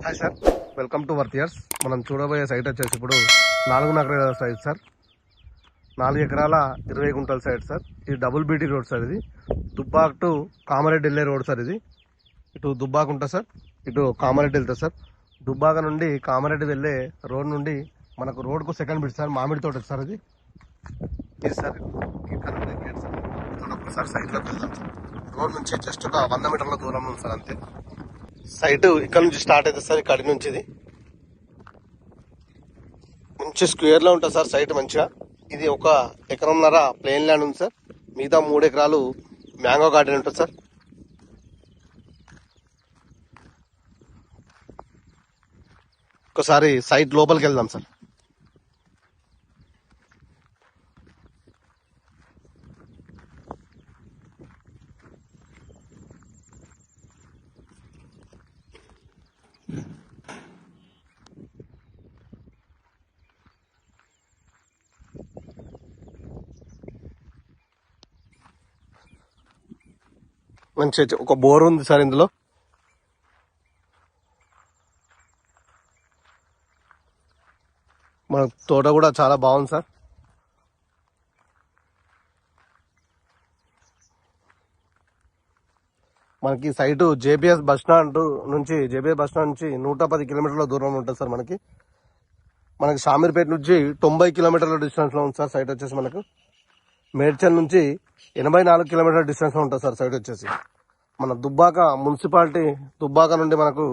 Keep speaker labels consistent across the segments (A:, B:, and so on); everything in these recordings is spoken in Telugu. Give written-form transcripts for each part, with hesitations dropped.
A: హాయ్ సార్, వెల్కమ్ టు వర్తియర్స్. మనం చూడబోయే సైట్ వచ్చేసి ఇప్పుడు 4 ఎకరాల సైట్ సార్. 4 ఎకరాల 20 గుంటల సైట్ సార్. ఇది డబుల్ బీటీ రోడ్ సార్. ఇది దుబ్బాక్ టు కామారెడ్డి వెళ్ళే రోడ్ సార్. ఇది ఇటు దుబ్బాక్ ఉంటుంది సార్, ఇటు కామారెడ్డి వెళ్తుంది సార్. దుబ్బాక నుండి కామారెడ్డి వెళ్ళే రోడ్ నుండి మనకు రోడ్కు సెకండ్ బిట్ సార్, మామిడి తోట సార్. ఇది సార్ ఇక్కడ నుండి గేట్ సార్. సైట్లోకి వెళ్దాం సార్. రోడ్ నుంచి జస్ట్ ఒక 100 మీటర్ల దూరం ఉంది సార్, అంతే. సైట్ ఇక్కడ నుంచి స్టార్ట్ అవుతుంది సార్. ఇక్కడి నుంచి ఇది మంచి స్క్వేర్ లో ఉంటుంది సార్ సైట్ మంచిగా. ఇది 1.5 ఎకరం ప్లెయిన్ ల్యాండ్ ఉంది సార్. మిగతా 3 ఎకరాలు మ్యాంగో గార్డెన్ ఉంటుంది సార్. ఒకసారి సైట్ లోపలికి వెళ్దాం సార్. మంచి ఒక బోర్ ఉంది సార్ ఇందులో. మన తోట కూడా చాలా బాగుంది సార్. మనకి సైటు జేబీఎస్ బస్ స్టాండ్ నుంచి 110 కిలోమీటర్ల దూరంలో ఉంటుంది సార్. మనకి షామీర్పేట నుంచి 90 కిలోమీటర్ల డిస్టెన్స్ లో ఉంది సార్ సైట్ వచ్చేసి. మనకు మేడ్చల్ నుంచి 84 కిలోమీటర్ల డిస్టెన్స్ లో ఉంటుంది సార్ సైట్ వచ్చేసి. మన దుబ్బాక మున్సిపాలిటీ దుబ్బాక నుండి మనకు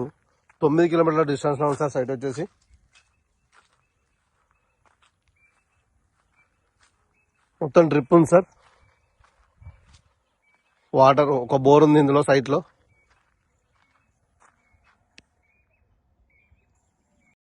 A: 9 కిలోమీటర్ల డిస్టెన్స్ లో ఉంది సార్ సైట్ వచ్చేసి. మొత్తం డ్రిప్ ఉంది సార్. వాటర్ ఒక బోర్ ఉంది ఇందులో సైట్ లో.